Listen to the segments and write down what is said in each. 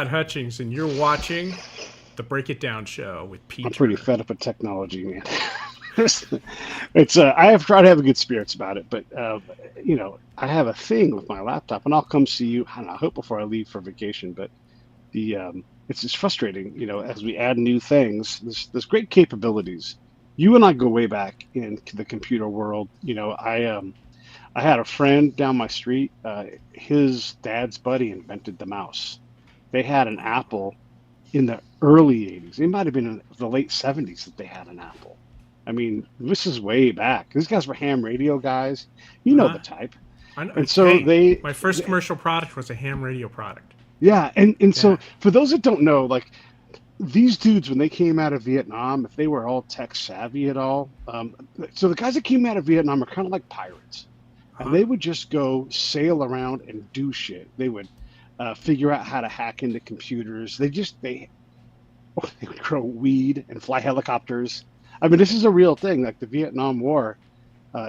Hutchings, and you're watching the Break It Down show with Pete I'm pretty Turner. fed up with technology, man. I have tried to have good spirits about it, but I have a thing with my laptop, and I'll come see you. I don't know, I hope before I leave for vacation, but it's just frustrating, as we add new things. There's great capabilities. You and I go way back in the computer world. I had a friend down my street. His dad's buddy invented the mouse. They had an Apple in the early 80s. It might have been in the late 70s that they had an Apple. I mean, this is way back. These guys were ham radio guys. You know Huh? the type. I know, And so hey, my first commercial product was a ham radio product. yeah, and Yeah. so for those that don't know, like these dudes, when they came out of Vietnam, if they were all tech savvy at all, so the guys that came out of Vietnam are kind of like pirates, and Huh? they would just go sail around and do shit. They would figure out how to hack into computers. They would grow weed and fly helicopters. I mean, this is a real thing. Like the Vietnam War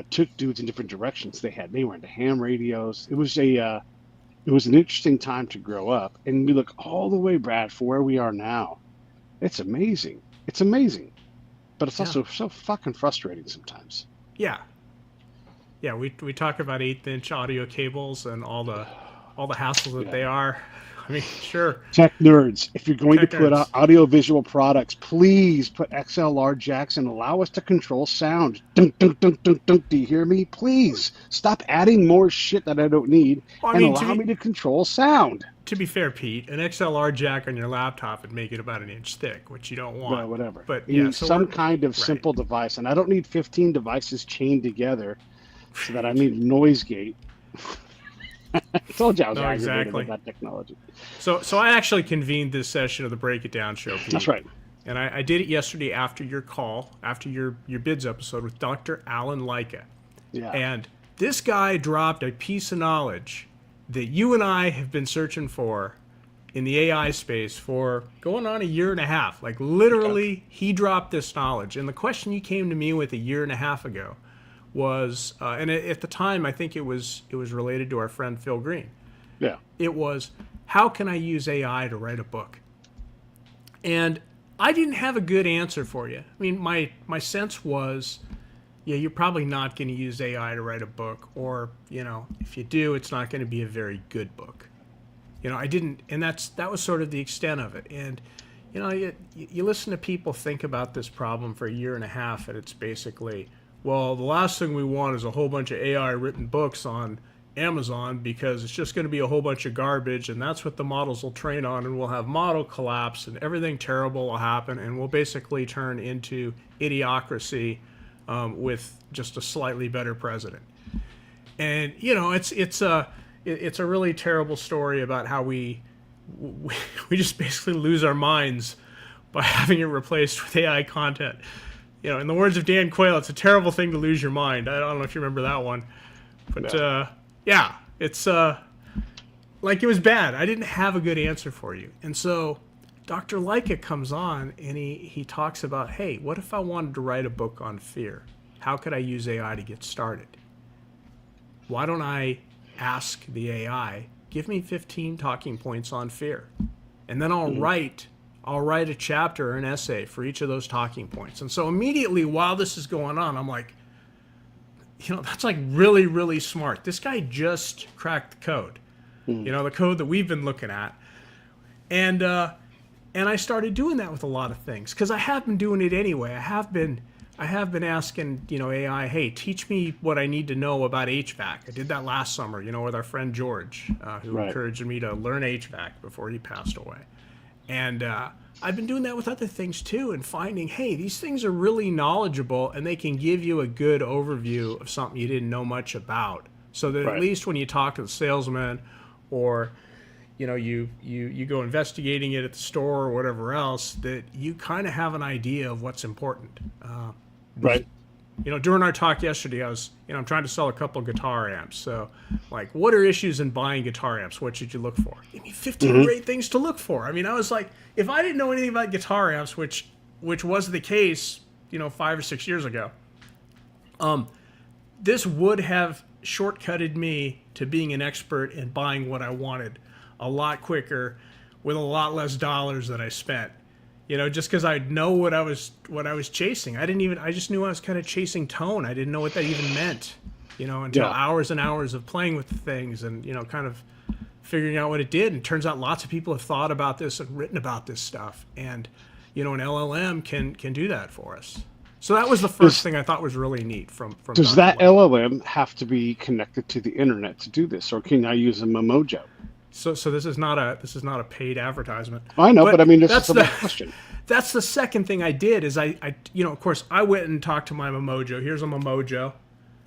took dudes in different directions. They were into ham radios. It was an interesting time to grow up. And we look all the way, Brad, for where we are now. It's amazing. It's amazing, but it's Yeah. also so fucking frustrating sometimes. Yeah. Yeah. We talk about 1/8 inch audio cables and all the hassles that Yeah. they are. I mean, sure. Tech nerds, if you're going to Tech put out nerds. audiovisual products, please put XLR jacks and allow us to control sound. Dunk, dunk, dunk, dunk, dunk. Do you hear me? Please stop adding more shit that I don't need Well, I and mean, allow me to control sound. to be fair, Pete, an XLR jack on your laptop would make it about an inch thick, which you don't want. Well, whatever. But You yeah, need so some we're kind of right. simple device, and I don't need 15 devices chained together so that I need noise gate. I told you I was No, aggravated with exactly. that technology. So I actually convened this session of the Break It Down show, That's Pete. right. And I did it yesterday after your call, after your bids episode with Dr. Allen Lycka. Yeah. And this guy dropped a piece of knowledge that you and I have been searching for in the AI space for going on a year and a half. Like Okay. literally, he dropped this knowledge. And the question you came to me with a year and a half ago was, and at the time I think it was related to our friend Phil Green. Yeah. It was, how can I use AI to write a book? And I didn't have a good answer for you. I mean, my sense was, yeah, you're probably not going to use AI to write a book, or if you do, it's not going to be a very good book. I didn't, and that was sort of the extent of it. And you listen to people think about this problem for a year and a half, and it's basically, well, the last thing we want is a whole bunch of AI written books on Amazon because it's just going to be a whole bunch of garbage, and that's what the models will train on, and we'll have model collapse, and everything terrible will happen, and we'll basically turn into idiocracy with just a slightly better president. And it's a really terrible story about how we just basically lose our minds by having it replaced with AI content. In the words of Dan Quayle, it's a terrible thing to lose your mind. I don't know if you remember that one, but Yeah. yeah, it's like it was bad. I didn't have a good answer for you, and so Dr. Lycka comes on and he talks about, hey, what if I wanted to write a book on fear? How could I use AI to get started? Why don't I ask the AI, give me 15 talking points on fear, and then Mhm. I'll write a chapter or an essay for each of those talking points. And so immediately while this is going on, I'm like, that's like really, really smart. This guy just cracked the code, Mhm. the code that we've been looking at. And I started doing that with a lot of things because I have been doing it anyway. I have been asking, AI, hey, teach me what I need to know about HVAC. I did that last summer, with our friend George, who Right. encouraged me to learn HVAC before he passed away. And I've been doing that with other things too, and finding, hey, these things are really knowledgeable and they can give you a good overview of something you didn't know much about. So that at Right. least when you talk to the salesman, or you go investigating it at the store or whatever else, that you kind of have an idea of what's important. Right. During our talk yesterday, I'm trying to sell a couple of guitar amps. So, like, what are issues in buying guitar amps? What should you look for? Give me 15 Hmm. great things to look for. I mean, I was like, if I didn't know anything about guitar amps, which was the case, 5 or 6 years ago, this would have shortcutted me to being an expert and buying what I wanted a lot quicker with a lot less dollars that I spent. Just because I know what I was chasing. I just knew I was kind of chasing tone. I didn't know what that even meant, until hours and hours of playing with the things and, kind of figuring out what it did. And it turns out lots of people have thought about this and written about this stuff. And, an LLM can do that for us. So that was the first thing I thought was really neat from Does Dr. that Lycka. LLM have to be connected to the internet to do this, or can I use a Memojo? So this is not a paid advertisement. I know, but I mean, this that's is the the question. That's the second thing I did is I of course I went and talked to my Memojo. Here's a Memojo.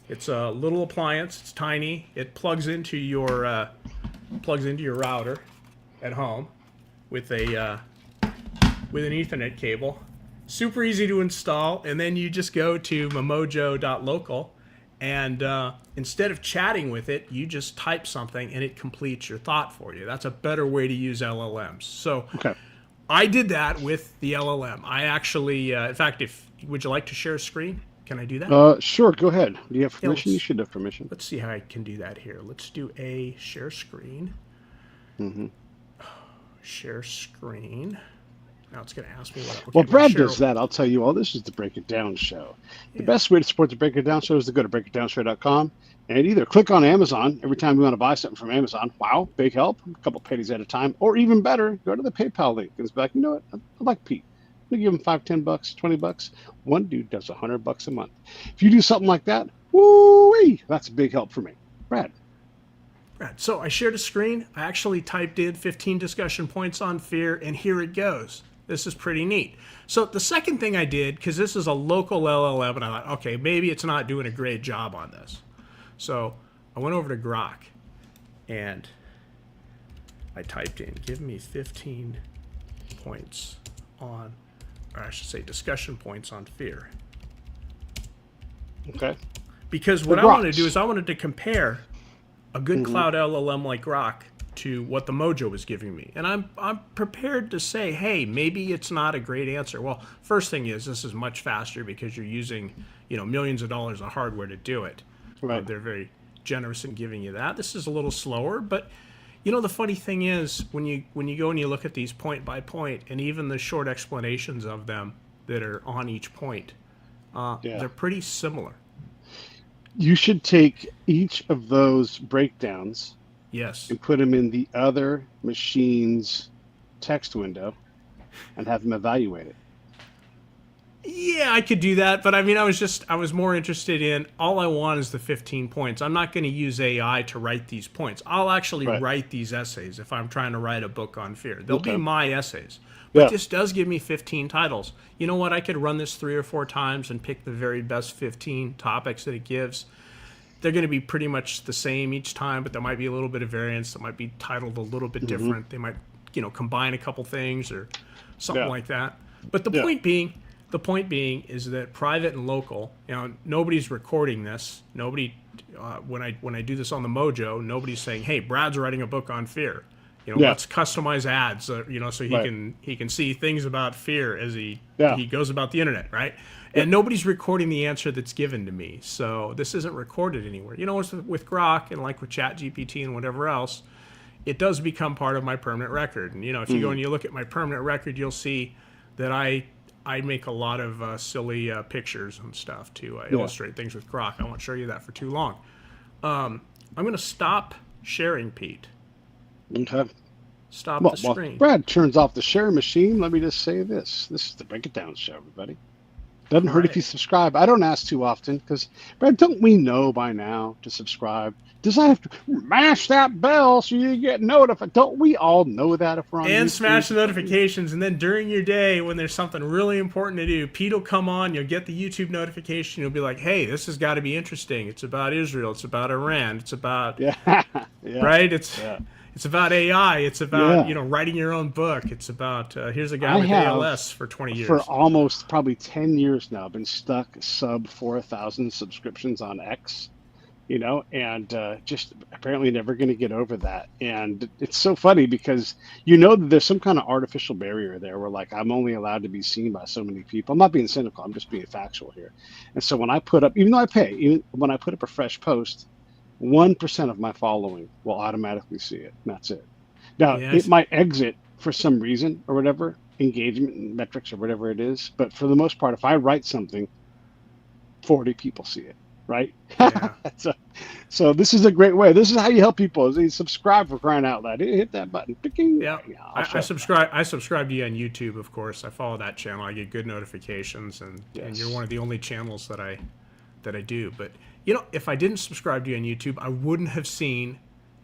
It's a little appliance. It's tiny. It plugs into your router at home with an Ethernet cable. Super easy to install, and then you just go to memojo.local, and instead of chatting with it, you just type something, and it completes your thought for you. That's a better way to use LLMs. So Okay. I did that with the LLM. I actually, in fact, would you like to share a screen? Can I do that? Sure, go ahead. Do you have permission? let's- You should have permission. Let's see how I can do that here. Let's do a share screen. Share screen. Now it's going to ask me what. Okay, Well, Brad share- does that. I'll tell you all. This is the Break It Down show. The best way to support the Break It Down show is to go to breakitdownshow.com and either click on Amazon every time you want to buy something from Amazon. Wow, big help. A couple pennies at a time. Or even better, go to the PayPal link and it's like, you know what? I like Pete. I'm gonna give him $5, $10, $20. One dude does $100 a month. If you do something like that, woo-wee, that's a big help for me. Brad. So I shared a screen. I actually typed in 15 discussion points on fear, and here it goes. This is pretty neat. So the second thing I did, because this is a local LLM, and I thought, okay, maybe it's not doing a great job on this. So I went over to Grok, and I typed in, give me 15 points on, or I should say discussion points on fear. Okay. Because what I wanted to do is I wanted to compare a good cloud LLM like Grok to what the Mojo was giving me. And I'm prepared to say, hey, maybe it's not a great answer. Well, first thing is this is much faster because you're using, millions of dollars of hardware to do it. Right. They're very generous in giving you that. This is a little slower, but the funny thing is when you go and you look at these point by point and even the short explanations of them that are on each point, they're pretty similar. You should take each of those breakdowns Yes. and put them in the other machine's text window and have them evaluate it. Yeah, I could do that, but I mean, I was more interested in all I want is the 15 points. I'm not going to use AI to write these points. I'll actually write these essays if I'm trying to write a book on fear. They'll be my essays. But this does give me 15 titles. You know what? I could run this 3 or 4 times and pick the very best 15 topics that it gives. They're going to be pretty much the same each time, but there might be a little bit of variance. That might be titled a little bit different. They might, combine a couple things or something like that. But the point being is that private and local, nobody's recording this. Nobody, when I do this on the Mojo, nobody's saying, hey, Brad's writing a book on fear. Let's customize ads, so he can see things about fear as he goes about the internet, right? And nobody's recording the answer that's given to me. So this isn't recorded anywhere. With Grok and like with ChatGPT and whatever else, it does become part of my permanent record. And, if you go and you look at my permanent record, you'll see that I make a lot of silly pictures and stuff to illustrate things with Grok. I won't show you that for too long. I'm going to stop sharing, Pete. Okay. Stop the screen. Brad turns off the share machine. Let me just say this. This is the Break It Down show, everybody. Doesn't hurt if you subscribe. I don't ask too often because, Brad, don't we know by now to subscribe? Does I have to mash that bell so you get notified? Don't we all know that if we're on And YouTube? smash the notifications, and then during your day when there's something really important to do, Pete will come on, you'll get the YouTube notification, you'll be like, hey, this has got to be interesting. It's about Israel, it's about Iran, it's about, right? It's about AI, it's about, writing your own book. It's about, here's a guy with ALS for 20 years. For almost probably 10 years now, been stuck sub 4,000 subscriptions on X. And just apparently never going to get over that. And it's so funny because that there's some kind of artificial barrier there where like I'm only allowed to be seen by so many people. I'm not being cynical. I'm just being factual here. And so when I put up, even though I pay, even when I put up a fresh post, 1% of my following will automatically see it. And that's it. Now, it might exit for some reason or whatever, engagement and metrics or whatever it is. But for the most part, if I write something, 40 people see it, right? Yeah. So this is a great way. This is how you help people. Is they subscribe, for crying out loud. Hit that button. Picking. Yeah. I subscribe. I subscribe to you on YouTube, of course. I follow that channel. I get good notifications, and you're one of the only channels that I do. But if I didn't subscribe to you on YouTube, I wouldn't have seen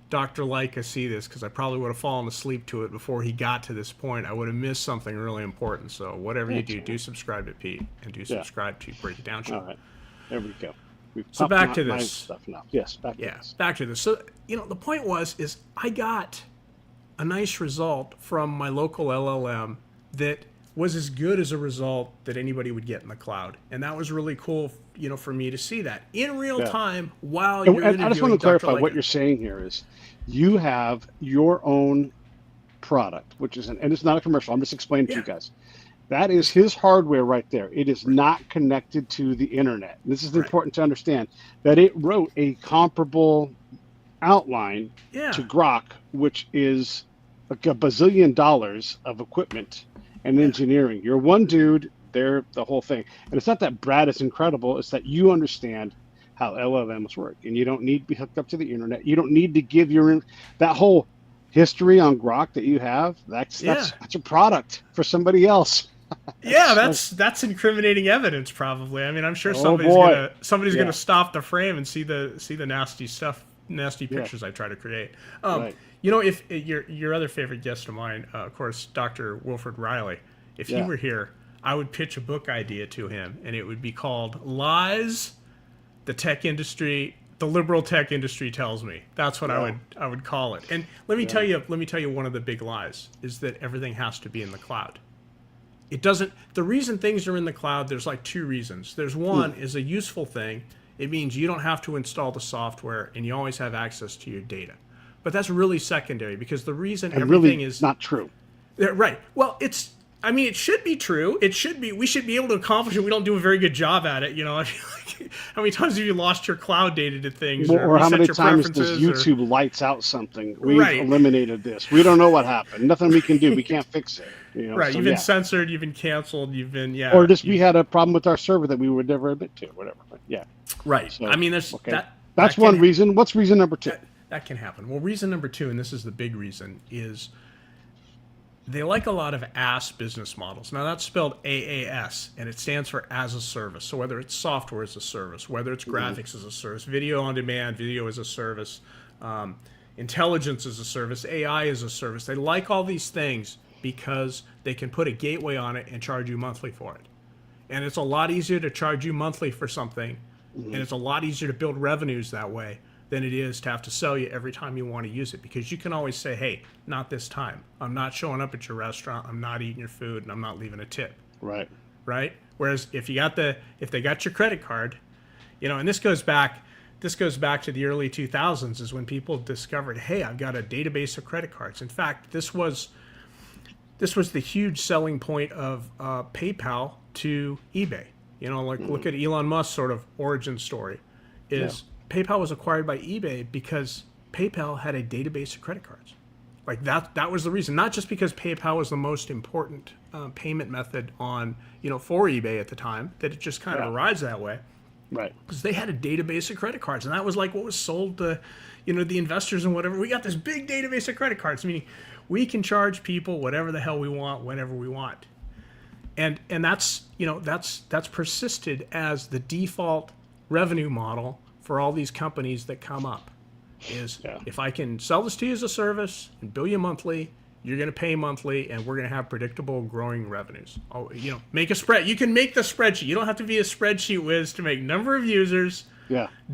Dr. Lycka see this, because I probably would have fallen asleep to it before he got to this point. I would have missed something really important. So whatever you do subscribe to Pete, and do subscribe to Break It Down Show. All right, there we go. So back to this stuff now. Yes, back to this. Back to this. So the point is I got a nice result from my local LLM that was as good as a result that anybody would get in the cloud, and that was really cool. For me to see that in real time while you're interviewing. I just want to clarify Dr. Lycka. what you're saying here is, you have your own product, which is and it's not a commercial. I'm just explaining to you guys. That is his hardware right there. It is not connected to the internet. This is important to understand, that it wrote a comparable outline to Grok, which is like a bazillion dollars of equipment and engineering. You're one dude, they're the whole thing. And it's not that Brad is incredible, it's that you understand how LLMs work, and you don't need to be hooked up to the internet. You don't need to give that whole history on Grok that you have. That's a product for somebody else. That's incriminating evidence, probably. I mean, I'm sure somebody's gonna stop the frame and see the nasty stuff, nasty pictures I try to create. If your other favorite guest of mine, of course, Dr. Wilfred Riley, if he were here, I would pitch a book idea to him, and it would be called "Lies the Liberal Tech Industry Tells Me." That's what I would call it. And let me tell you one of the big lies is that everything has to be in the cloud. It doesn't. The reason things are in the cloud, there's like two reasons. There's one is a useful thing. It means you don't have to install the software, and you always have access to your data. But that's really secondary, because the reason everything is not true. Right. Well, it should be true. We should be able to accomplish it. We don't do a very good job at it. How many times have you lost your cloud data to things? Or how many times does YouTube lights out something? We've eliminated this. We don't know what happened. Nothing we can do. We can't fix it. Right. You've been censored. You've been canceled. You've been, Or just we had a problem with our server that we would never admit to, whatever. But Right. So, I mean, that's one reason. What's reason number two? That can happen. Well, reason number two, and this is the big reason, is they like a lot of AAS business models. Now, that's spelled AAS, and it stands for as a service. So whether it's software as a service, whether it's graphics as a service, video on demand, video as a service, intelligence as a service, AI as a service, they like all these things because they can put a gateway on it and charge you monthly for it. And it's a lot easier to charge you monthly for something, and it's a lot easier to build revenues that way than it is to have to sell you every time you want to use it, because you can always say, hey, not this time. I'm not showing up at your restaurant. I'm not eating your food, and I'm not leaving a tip. Right. Whereas if they got your credit card, and this goes back to the early 2000s, is when people discovered, hey, I've got a database of credit cards. In fact, this was the huge selling point of PayPal to eBay. Look at Elon Musk's sort of origin story. PayPal was acquired by eBay because PayPal had a database of credit cards. Like that was the reason. Not just because PayPal was the most important payment method on for eBay at the time, that it just kind of arrives that way. Right. Because they had a database of credit cards, and that was like what was sold to the investors and whatever. We got this big database of credit cards, meaning we can charge people whatever the hell we want, whenever we want. And that's persisted as the default revenue model for all these companies that come up. Is if I can sell this to you as a service and bill you monthly, you're going to pay monthly, and we're going to have predictable growing revenues. Make a spread. You can make the spreadsheet. You don't have to be a spreadsheet whiz to make number of users,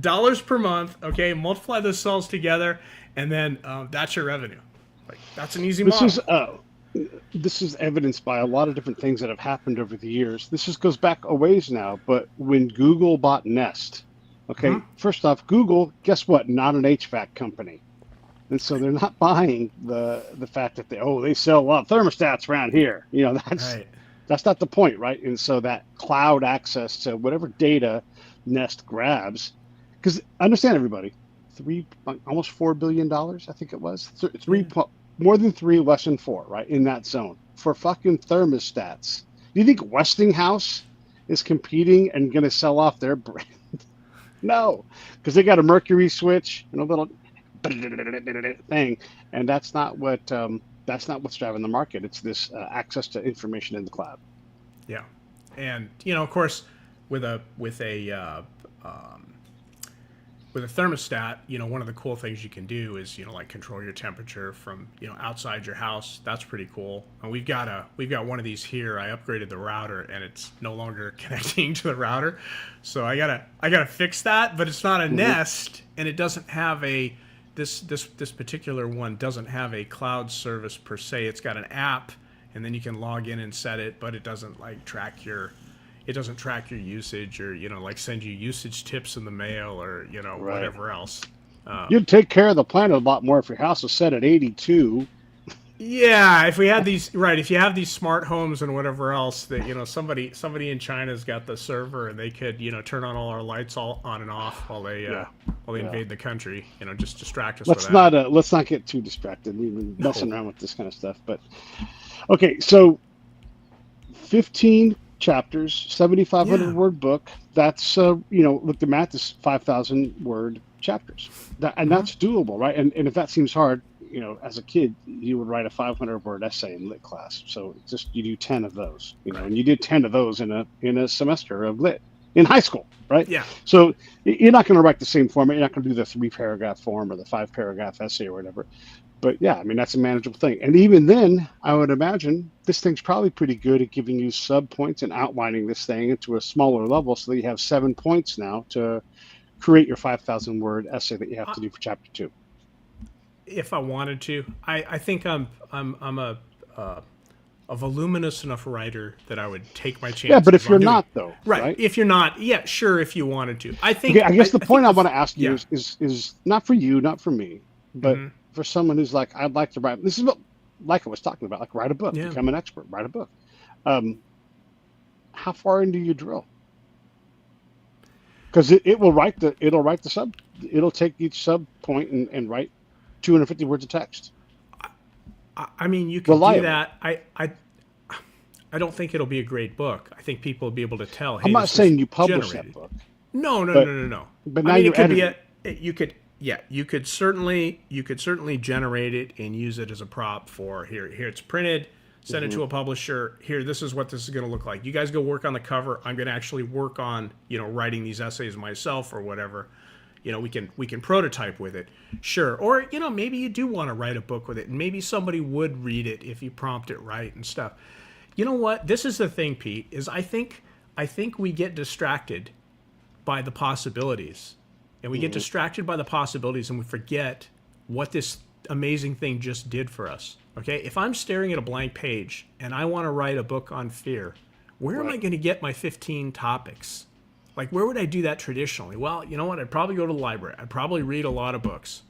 dollars per month. Okay, multiply those cells together, and then that's your revenue. That's an easy model. This is evidenced by a lot of different things that have happened over the years. This just goes back a ways now, but when Google bought Nest, first off, Google, guess what? Not an HVAC company. And so they're not buying the fact that they sell a lot of thermostats around here. That's not the point, right? And so that cloud access to whatever data Nest grabs, because understand everybody, almost $4 billion, I think it was, more than 3, less than 4, right? In that zone for fucking thermostats. Do you think Westinghouse is competing and going to sell off their brand? No, because they got a Mercury switch and a little thing, and that's not what's driving the market. It's this access to information in the cloud. Yeah, and of course, with a with a thermostat, one of the cool things you can do is like control your temperature from outside your house. That's pretty cool. And we've got one of these here. I upgraded the router and it's no longer connecting to the router, so I gotta fix that. But it's not a Nest, and it doesn't have a this particular one doesn't have a cloud service per se. It's got an app, and then you can log in and set it, but it doesn't track your usage, or send you usage tips in the mail, or Right. whatever else. You'd take care of the planet a lot more if your house was set at 82. Yeah, if you have these smart homes and whatever else, that somebody in China's got the server, and they could turn on all our lights all on and off while they invade the country, just distract us. Let's not get too distracted. We've been messing around with this kind of stuff, but okay, so 15 chapters, 7,500 word book. That's look, the math is 5,000 word chapters, that's doable, right? And if that seems hard, as a kid, you would write a 500 word essay in lit class. So just you do 10 of those, and you did 10 of those in a semester of lit in high school, right? Yeah. So you're not going to write the same format. You're not going to do the 3-paragraph form or the 5-paragraph essay or whatever. But yeah, I mean, that's a manageable thing. And even then, I would imagine this thing's probably pretty good at giving you sub points and outlining this thing into a smaller level, so that you have 7 points now to create your 5,000 word essay that you have to do for chapter 2. If I wanted to, I think I'm a voluminous enough writer that I would take my chances. Yeah, but if you're not, though, right? If you're not, yeah, sure. If you wanted to, I think. Okay, I guess the point I want to ask you is not for you, not for me, but for someone who's like, I'd like to write. This is what Lycka was talking about, like write a book, become an expert, write a book. How far into you drill? Because it'll write the sub. It'll take each sub point and write 250 words of text. I mean, you can do that. I don't think it'll be a great book. I think people will be able to tell. Hey, I'm not saying you publish that book. No. But now you could certainly generate it and use it as a prop for here it's printed, send it to a publisher. Here, this is what this is going to look like. You guys go work on the cover. I'm going to actually work on writing these essays myself or whatever. We can prototype with it, sure. Or maybe you do want to write a book with it, and maybe somebody would read it if you prompt it right and stuff. You know what? This is the thing, Pete. Is I think we get distracted by the possibilities, and we get distracted by the possibilities, and we forget what this amazing thing just did for us. Okay, if I'm staring at a blank page and I want to write a book on fear, where am I going to get my 15 topics? Like, where would I do that traditionally? Well, you know what? I'd probably go to the library. I'd probably read a lot of books.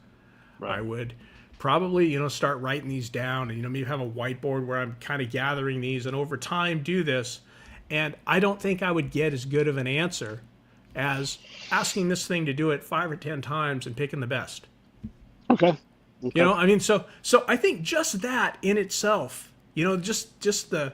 Right. I would probably, start writing these down, and, maybe have a whiteboard where I'm kind of gathering these, and over time do this. And I don't think I would get as good of an answer as asking this thing to do it 5 or 10 times and picking the best. Okay. I mean, so I think just that in itself, just the,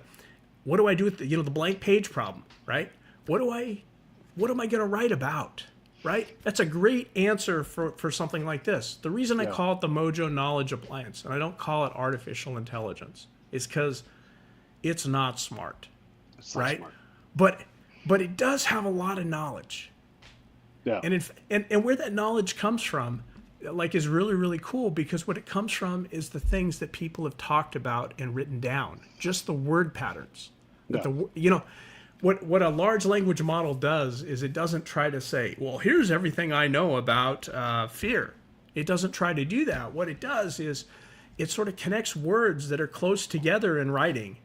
what do I do with the blank page problem, right? What am I going to write about, right? That's a great answer for something like this. The reason I call it the Mojo Knowledge Appliance, and I don't call it artificial intelligence, is because it's not smart, right? Smart. But it does have a lot of knowledge. Yeah. And where that knowledge comes from, is really, really cool, because what it comes from is the things that people have talked about and written down, just the word patterns. Yeah. What a large language model does is it doesn't try to say, well, here's everything I know about fear. It doesn't try to do that. What it does is it sort of connects words that are close together in writing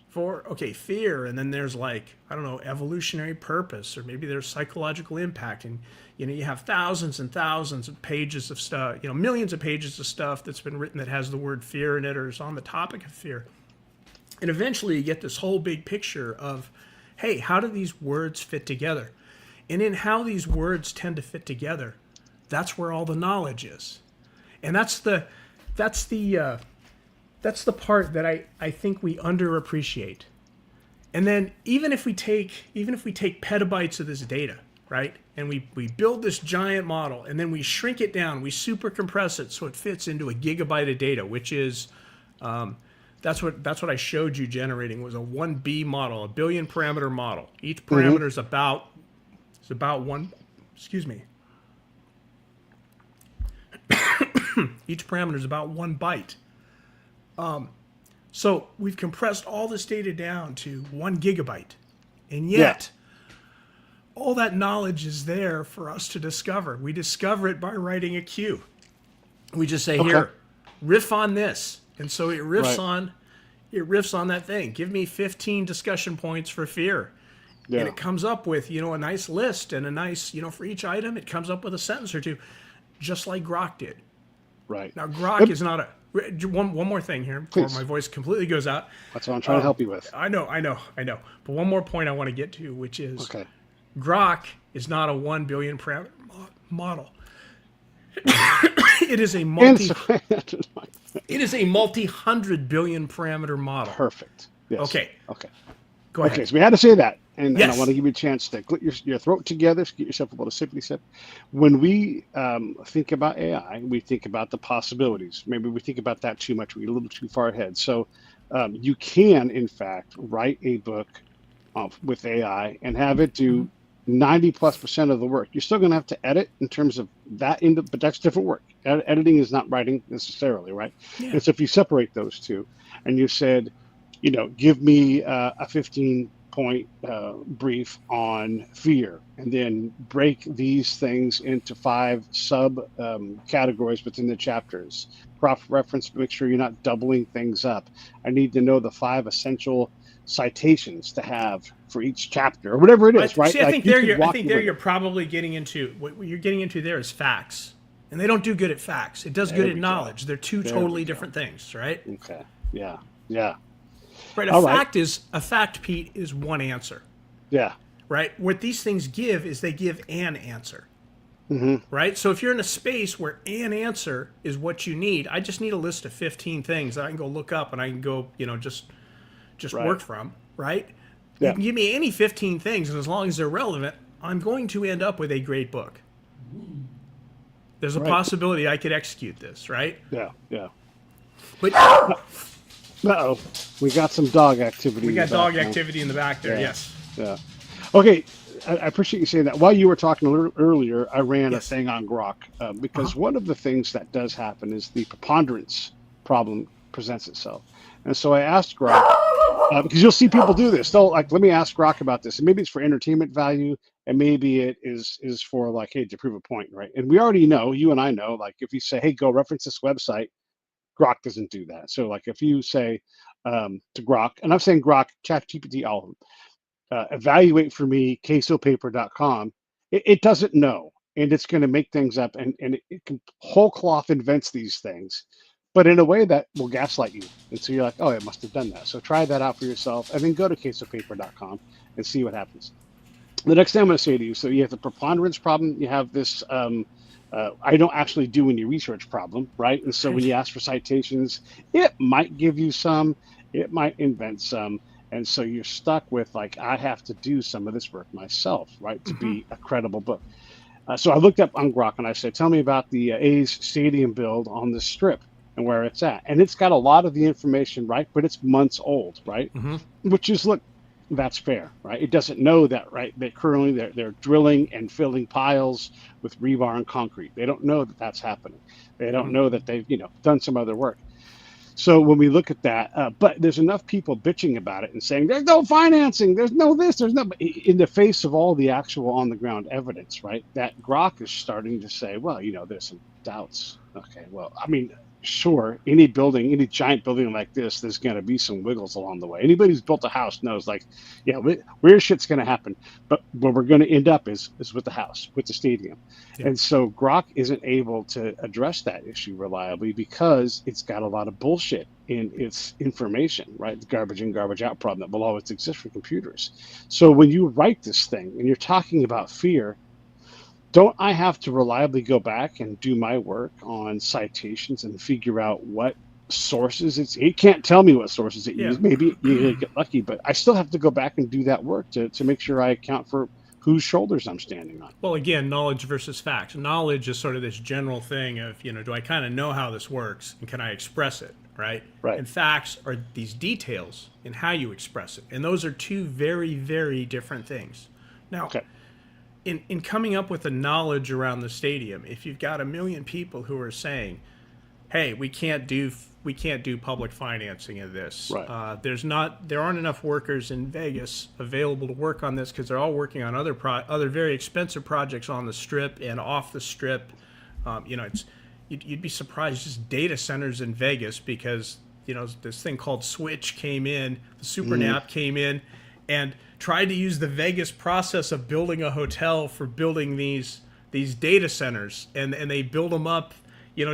for, fear, and then there's evolutionary purpose, or maybe there's psychological impact, and you have thousands and thousands of pages of stuff, millions of pages of stuff that's been written that has the word fear in it or is on the topic of fear. And eventually you get this whole big picture of, hey, how do these words fit together? And in how these words tend to fit together, that's where all the knowledge is. And that's the That's the part that I think we underappreciate. And then even if we take petabytes of this data, right? And we build this giant model and then we shrink it down, we super compress it so it fits into a gigabyte of data, which is that's what I showed you generating was a 1B model, a billion parameter model. Each parameter is about one, excuse me. Each parameter is about 1 byte. So we've compressed all this data down to 1 gigabyte. And yet, all that knowledge is there for us to discover. We discover it by writing a queue. We just say, here, riff on this. And so it riffs on that thing. Give me 15 discussion points for fear. And it comes up with, a nice list and a nice, for each item, it comes up with a sentence or two, just like Grok did. Right. Now, Grok is not a... One more thing here before my voice completely goes out. That's what I'm trying to help you with. I know. But one more point I want to get to, which is Grok is not a 1 billion parameter model. It is a multi-hundred billion parameter model. Perfect. Yes. Okay. Go ahead. Okay, so we had to say that, and I want to give you a chance to get your throat together, get yourself a little sippity sip. When we think about AI, we think about the possibilities. Maybe we think about that too much. We get a little too far ahead. So you can, in fact, write a book with AI and have it do 90+% of the work. You're still going to have to edit in terms of that, but that's different work. Editing is not writing necessarily, right? Yeah. And so if you separate those two, and you said, give me a 15-point brief on fear, and then break these things into 5 sub categories within the chapters. Cross-reference, make sure you're not doubling things up. I need to know the 5 essential citations to have for each chapter, or whatever it is, right? See, I think you're probably getting into what you're getting into there is facts, and they don't do good at facts. It does good at knowledge. They're two totally different things, right? Okay. Yeah. Right. A fact, Pete, is one answer. Yeah. Right. What these things give is they give an answer. Mm-hmm. Right. So if you're in a space where an answer is what you need, I just need a list of 15 things that I can go look up and I can go, just work from. Right. Yeah. You can give me any 15 things, and as long as they're relevant, I'm going to end up with a great book. There's a possibility I could execute this. Right. Yeah. But. Uh-oh. We got some dog activity. We got dog activity in the back there, yes. Yeah. Okay, I appreciate you saying that. While you were talking earlier, I ran a thing on Grok because one of the things that does happen is the preponderance problem presents itself. And so I asked Grok, because you'll see people do this. They'll let me ask Grok about this. And maybe it's for entertainment value, and maybe it is for hey, to prove a point, right? And we already know, you and I know, if you say, hey, go reference this website, Grok doesn't do that. So if you say to Grok, and I'm saying Grok, ChatGPT, all of them, evaluate for me quesopaper.com, it doesn't know. And it's going to make things up, and it can whole cloth invents these things, but in a way that will gaslight you. And so you're like, oh, it must have done that. So try that out for yourself, and then go to quesopaper.com and see what happens. The next thing I'm going to say to you, so you have the preponderance problem, you have this I don't actually do any research problem, right? And so when you ask for citations, it might give you some, it might invent some. And so you're stuck with I have to do some of this work myself, right? To be a credible book. So I looked up on Grok and I said, tell me about the A's stadium build on the Strip and where it's at. And it's got a lot of the information, right? But it's months old, right? Which is, look, that's fair, right? It doesn't know that, right? They currently they're drilling and filling piles with rebar and concrete. They don't know that that's happening. They don't know that they've done some other work. So when we look at that, but there's enough people bitching about it and saying there's no financing, there's no this, there's no, in the face of all the actual on the ground evidence, right? That Grok is starting to say, well, there's some doubts. Okay, well, I mean, sure, any giant building like this, there's going to be some wiggles along the way. Anybody who's built a house knows, weird shit's going to happen. But where we're going to end up is with the house, with the stadium. Yeah. And so Grok isn't able to address that issue reliably because it's got a lot of bullshit in its information, right? The garbage in, garbage out problem that will always exist for computers. So when you write this thing and you're talking about fear, don't I have to reliably go back and do my work on citations and figure out what sources it can't tell me what sources it Yeah. used. Maybe you get lucky, but I still have to go back and do that work to make sure I account for whose shoulders I'm standing on. Well, again, knowledge versus facts. Knowledge is sort of this general thing of, do I kind of know how this works and can I express it, right? Right. And facts are these details in how you express it. And those are two very, very different things. Now, Okay. in coming up with the knowledge around the stadium, if you've got a million people who are saying, hey, we can't do public financing of this. Right. There aren't enough workers in Vegas available to work on this because they're all working on other very expensive projects on the Strip and off the Strip. You'd be surprised, just data centers in Vegas, because this thing called Switch came in, the SuperNap came in, and tried to use the Vegas process of building a hotel for building these data centers, and they build them up,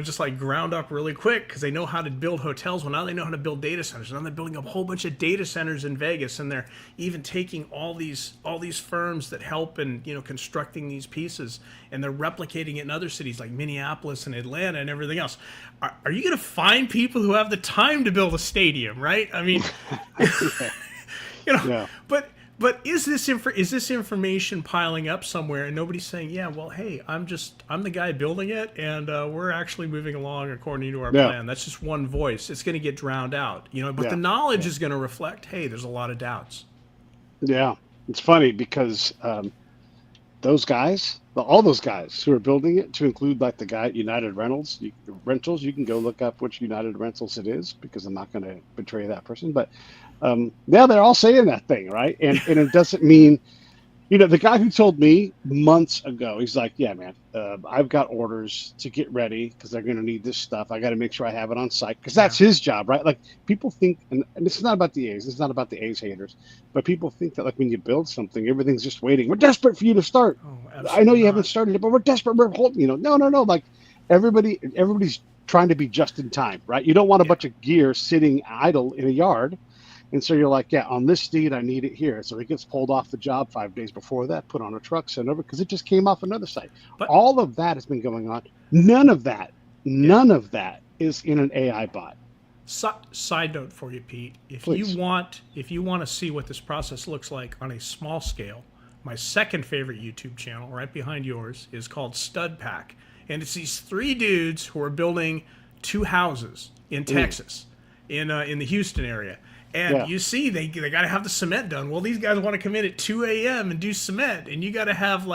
just like ground up really quick because they know how to build hotels. Well, now they know how to build data centers. Now they're building up a whole bunch of data centers in Vegas, and they're even taking all these firms that help in constructing these pieces, and they're replicating it in other cities like Minneapolis and Atlanta and everything else. Are you going to find people who have the time to build a stadium, right? I mean, Yeah. But is this information piling up somewhere and nobody's saying, yeah, well, hey, I'm the guy building it, and we're actually moving along according to our plan. That's just one voice. It's going to get drowned out, but the knowledge is going to reflect, hey, there's a lot of doubts. Yeah. It's funny because all those guys who are building it, to include like the guy at United Rentals, you can go look up which United Rentals it is, because I'm not going to betray that person. But now they're all saying that thing, right? And it doesn't mean, the guy who told me months ago, he's like, yeah, man, I've got orders to get ready because they're going to need this stuff. I got to make sure I have it on site, because that's his job, right? Like, people think, and this is not about the A's, it's not about the A's haters, but people think that like when you build something, everything's just waiting. We're desperate for you to start. I know you haven't started it, but we're desperate. We're holding, no. Like, everybody's trying to be just in time, right? You don't want a bunch of gear sitting idle in a yard. And so you're like, yeah, on this steed, I need it here. So it gets pulled off the job 5 days before that, put on a truck, sent over, because it just came off another site. But all of that has been going on. None of that is in an AI bot. Side note for you, Pete. If you want to see what this process looks like on a small scale, my second favorite YouTube channel, right behind yours, is called Stud Pack. And it's these 3 dudes who are building 2 houses in Texas, in the Houston area. And you see, they got to have the cement done. Well, these guys want to come in at 2 a.m. and do cement, and you got to have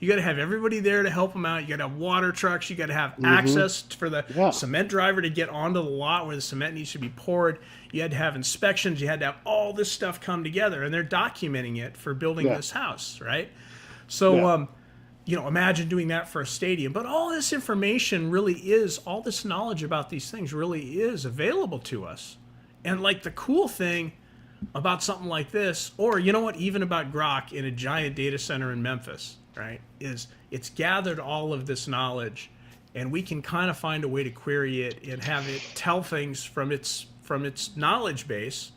everybody there to help them out. You got to have water trucks. You got to have access for the cement driver to get onto the lot where the cement needs to be poured. You had to have inspections. You had to have all this stuff come together, and they're documenting it for building this house, right? So, imagine doing that for a stadium. But all this information all this knowledge about these things really is available to us. And like, the cool thing about something like this, or even about Grok in a giant data center in Memphis, right, is it's gathered all of this knowledge, and we can kind of find a way to query it and have it tell things from its knowledge base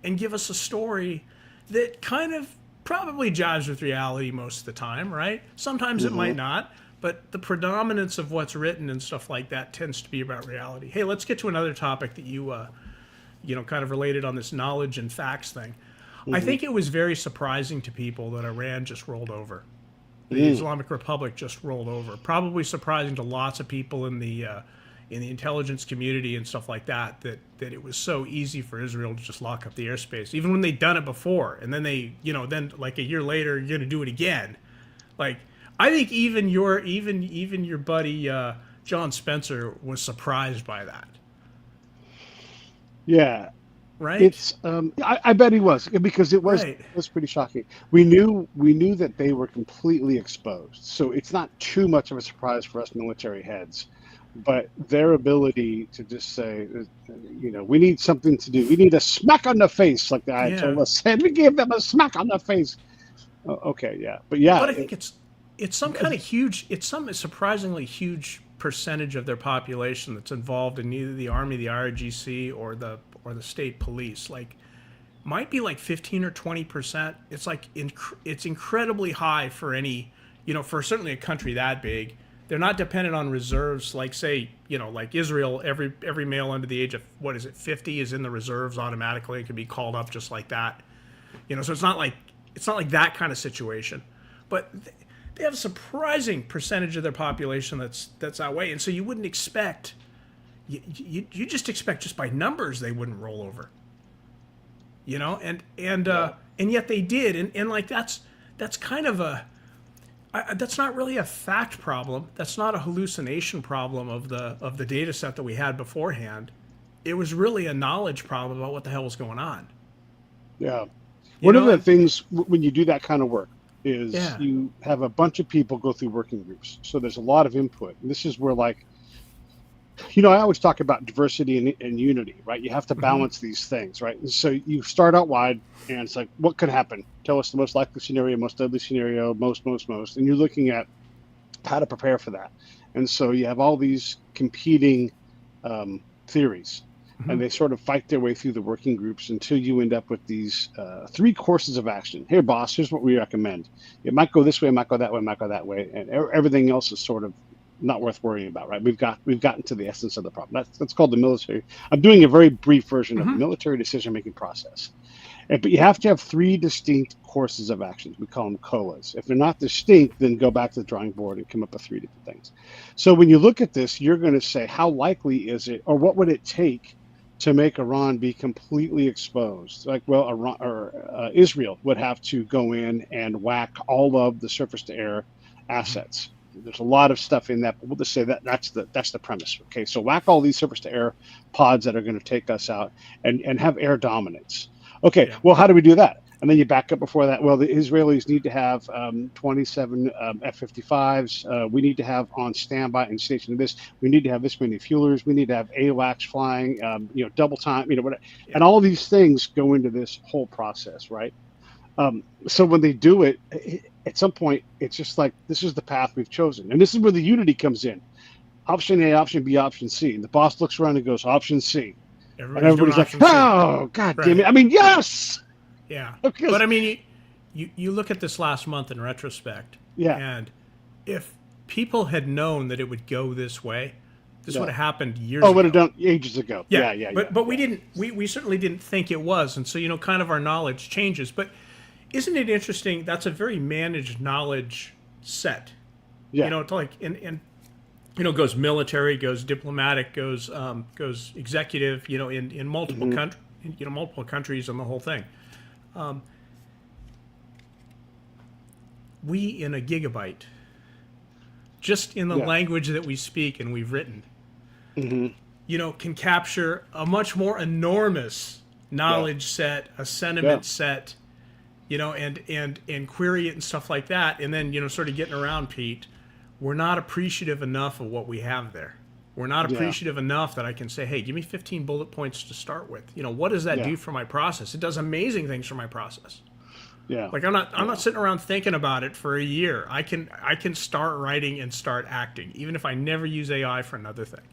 and give us a story that kind of probably jives with reality most of the time, right? Sometimes it might not, but the predominance of what's written and stuff like that tends to be about reality. Hey, let's get to another topic that you kind of related on this knowledge and facts thing. I think it was very surprising to people that Iran just rolled over. The Islamic Republic just rolled over. Probably surprising to lots of people in the intelligence community and stuff like that it was so easy for Israel to just lock up the airspace, even when they'd done it before. And then then like a year later, you're going to do it again. Like, I think even your buddy John Spencer was surprised by that. Yeah, right. It's I bet he was, because it was pretty shocking. We knew that they were completely exposed, so it's not too much of a surprise for us military heads. But their ability to just say, we need something to do. We need a smack on the face, like the Ayatollah said. We gave them a smack on the face. Okay, yeah, but I think it's some kind of huge. It's some surprisingly huge percentage of their population that's involved in either the Army, the IRGC, or the state police. Like, might be like 15 or 20%. It's like it's incredibly high for any, for certainly a country that big, They're not dependent on reserves, like say, like Israel. Every male under the age of 50 is in the reserves automatically. It can be called up just like that. So it's not like that kind of situation, but they have a surprising percentage of their population that's that way, and so you wouldn't expect. You just expect just by numbers they wouldn't roll over. And yet they did, and like that's kind of that's not really a fact problem. That's not a hallucination problem of the data set that we had beforehand. It was really a knowledge problem about what the hell was going on. Yeah. One of the things when you do that kind of work is you have a bunch of people go through working groups. So there's a lot of input. And this is where, like, I always talk about diversity and unity, right? You have to balance these things, right? And so you start out wide, and it's like, what could happen? Tell us the most likely scenario, most deadly scenario, most. And you're looking at how to prepare for that. And so you have all these competing theories, and they sort of fight their way through the working groups until you end up with these 3 courses of action. Here, boss, here's what we recommend. It might go this way, it might go that way, it might go that way, and everything else is sort of not worth worrying about, right? We've gotten to the essence of the problem. That's called the military. I'm doing a very brief version of the military decision-making process. But you have to have 3 distinct courses of actions. We call them COAs. If they're not distinct, then go back to the drawing board and come up with 3 different things. So when you look at this, you're going to say, how likely is it, or what would it take to make Iran be completely exposed? Like, well, Israel would have to go in and whack all of the surface-to-air assets. There's a lot of stuff in that, but we'll just say that's the premise. Okay, so whack all these surface-to-air pods that are going to take us out, and have air dominance. Okay, well, how do we do that? And then you back up before that. Well, the Israelis need to have 27 F-55s. We need to have on standby and stationed this. We need to have this many fuelers. We need to have AWACS flying. Double time. Whatever. Yeah. And all these things go into this whole process, right? So when they do it, at some point, it's just like, this is the path we've chosen. And this is where the unity comes in. Option A, option B, option C. And the boss looks around and goes, option C. And everybody's like, oh, God damn it. I mean, yes! Yeah. But I mean, you look at this last month in retrospect. Yeah. And if people had known that it would go this way, this would have happened years ago. Oh, would have done ages ago. Yeah. But we didn't, we certainly didn't think it was. And so, kind of our knowledge changes. But isn't it interesting? That's a very managed knowledge set. Yeah. It's like, and goes military, goes diplomatic, goes executive, in multiple multiple countries and the whole thing. We in a gigabyte, just in the language that we speak and we've written, can capture a much more enormous knowledge set, a sentiment set, and query it and stuff like that. And then, sort of getting around, Pete, we're not appreciative enough of what we have there. We're not appreciative enough that I can say, hey, give me 15 bullet points to start with. What does that do for my process? It does amazing things for my process. Yeah. Like I'm not sitting around thinking about it for a year. I can start writing and start acting, even if I never use AI for another thing.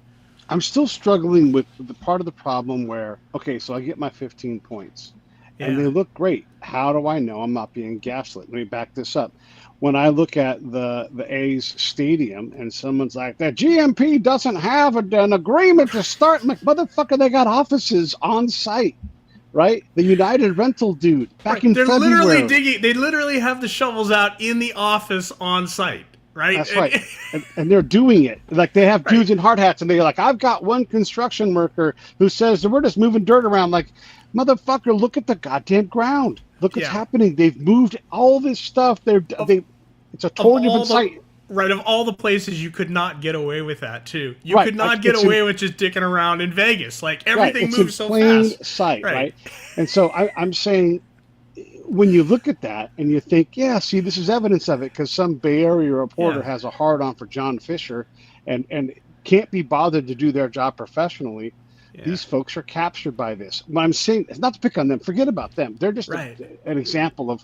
I'm still struggling with the part of the problem where, okay, so I get my 15 points and they look great. How do I know I'm not being gaslit? Let me back this up. When I look at the A's stadium and someone's like, the GMP doesn't have an agreement to start, I'm like, motherfucker, they got offices on site, right? The United Rental dude back in February. They're literally digging. They literally have the shovels out in the office on site, right? That's right. and they're doing it. Like they have dudes in hard hats and they're like, I've got one construction worker who says we're just moving dirt around. Like, motherfucker, look at the goddamn ground. Look what's happening. They've moved all this stuff. It's a totally different site. Right, of all the places you could not get away with that, too. You could not get away with just dicking around in Vegas. Like, everything moves so fast. It's a plain sight, right? And so I'm saying, when you look at that and you think, see, this is evidence of it, because some Bay Area reporter has a hard-on for John Fisher and can't be bothered to do their job professionally. These folks are captured by this. What I'm saying is not to pick on them. Forget about them. They're just an example of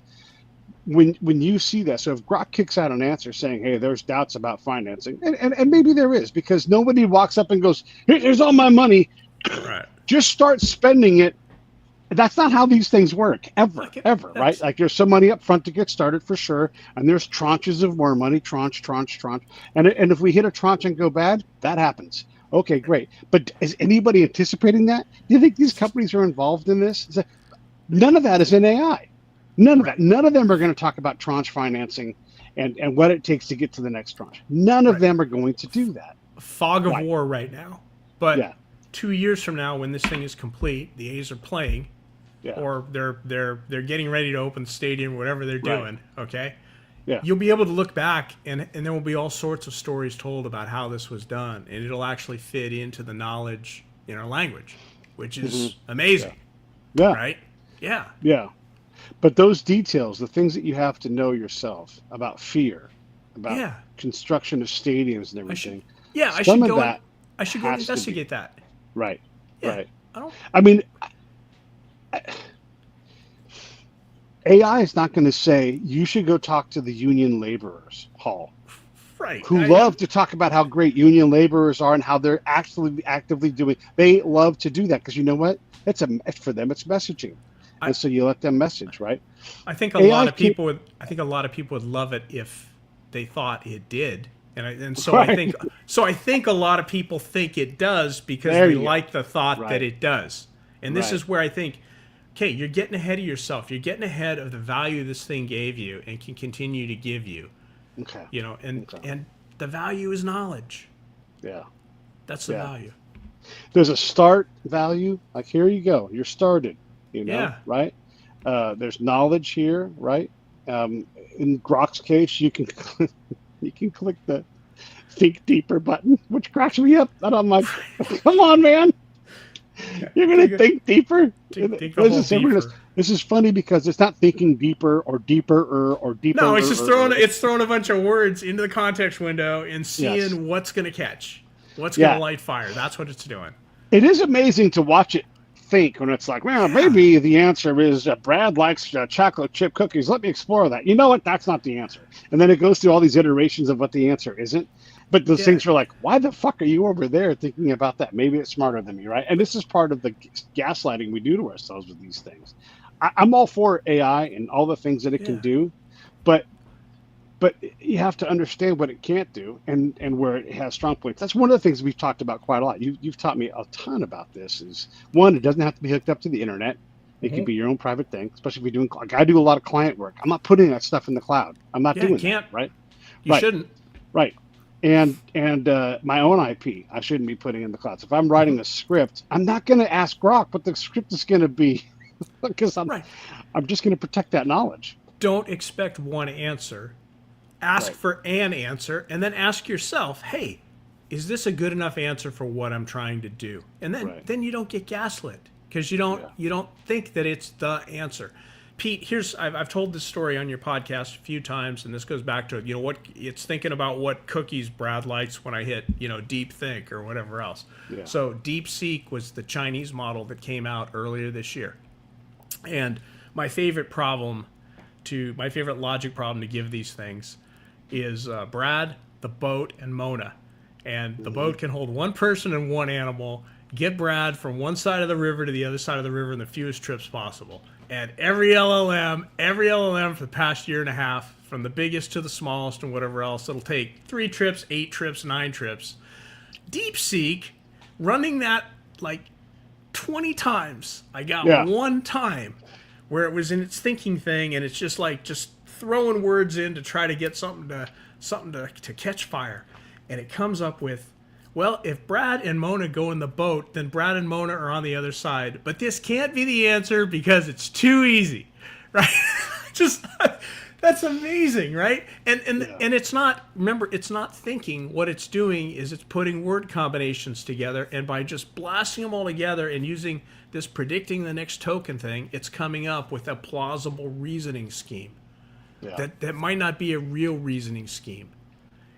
when you see that. So if Grok kicks out an answer saying, hey, there's doubts about financing, and maybe there is, because nobody walks up and goes, here's all my money. Right. Just start spending it That's not how these things work, Like ever, right? that's Like there's some money up front to get started for sure, and there's tranches of more money, tranche, and if we hit a tranche and go bad, that happens. Okay, great. But is anybody anticipating that? Do you think these companies are involved in this? None of that is in AI. None of that. right, None of them are going to talk about tranche financing and what it takes to get to the next tranche. None of right. them are going to do that. Fog of Why? war right now. But Yeah, 2 years from now, when this thing is complete, the A's are playing, yeah, or they're getting ready to open the stadium, whatever they're right. doing. Okay, Yeah. you'll be able to look back, and there will be all sorts of stories told about how this was done, and it'll actually fit into the knowledge in our language, which Hmm. is Yeah. amazing, Yeah. right? Yeah, Yeah. But those details, the things that you have to know yourself about fear, about yeah. construction of stadiums and I should, everything, yeah. I some should of go and that I should go and has to be investigate that. right. Yeah, Right. I don't. I mean, AI is not going to say you should go talk to the union laborers, Paul, Right. who love to talk about how great union laborers are and how they're actually actively doing. They love to do that because you know what? It's for them. It's messaging, I, and so you let them message, right? I think a lot AI of can people would. I think a lot of people would love it if they thought it did, and so I right. think a lot of people think it does because There they you go. like the thought that Right. it does. And this Right. is where I think, okay, you're getting ahead of yourself. You're getting ahead of the value this thing gave you and can continue to give you. Okay. You know, Okay. and the value is knowledge. Yeah. That's the Yeah. value. There's a start value. Like here you go. You're started. Yeah. Right? There's knowledge here, right? Um, in Grok's case, you can you can click the think deeper button, which cracks me up. And I'm like, come on, man. You're gonna Dig, think deeper. dig a This hole is deeper. this is funny because it's not thinking deeper or deeper or No, deeper. it's just throwing a bunch of words into the context window and Yes. seeing what's gonna catch, what's gonna Yeah. light fire. That's what it's doing. It is amazing to watch it think when it's like, well, Yeah, maybe the answer is Brad likes chocolate chip cookies. Let me explore that. You know what? That's not the answer. And then it goes through all these iterations of what the answer isn't. But those yeah, things are like, why the fuck are you over there thinking about that? Maybe it's smarter than me, right? And this is part of the gaslighting we do to ourselves with these things. I'm all for AI and all the things that it can yeah, do, but you have to understand what it can't do and where it has strong points. That's one of the things we've talked about quite a lot. You've taught me a ton about this. Is one, it doesn't have to be hooked up to the internet. It can hmm be your own private thing, especially if you're doing. Like I do a lot of client work. I'm not putting that stuff in the cloud. I'm not yeah. doing that. Can't. Right. You Right. shouldn't. Right. And my own IP, I shouldn't be putting in the cloud. So if I'm Hmm. writing a script, I'm not going to ask Grok what the script is going to be because Right. I'm just going to protect that knowledge. Don't expect one answer. Ask Right. for an answer, and then ask yourself, "Hey, is this a good enough answer for what I'm trying to do?" And Right. then you don't get gaslit because Yeah. you don't think that it's the answer. Pete, I've told this story on your podcast a few times, and this goes back to what it's thinking about what cookies Brad likes when I hit deep think or whatever else. Yeah. So DeepSeek was the Chinese model that came out earlier this year, and my favorite logic problem to give these things is Brad, the boat, and Mona. And the Hmm. boat can hold one person and one animal. Get Brad from one side of the river to the other side of the river in the fewest trips possible. And every LLM for the past year and a half, from the biggest to the smallest and whatever else, it'll take 3 trips, 8 trips, 9 trips. DeepSeek, running that like 20 times. I got Yeah. one time where it was in its thinking thing, and it's just throwing words in to try to get something to catch fire, and it comes up with, well, if Brad and Mona go in the boat, then Brad and Mona are on the other side, but this can't be the answer because it's too easy, right? Just that's amazing, right? Yeah. And it's not, remember, it's not thinking. What it's doing is it's putting word combinations together, and by just blasting them all together and using this predicting the next token thing, it's coming up with a plausible reasoning scheme Yeah. that might not be a real reasoning scheme.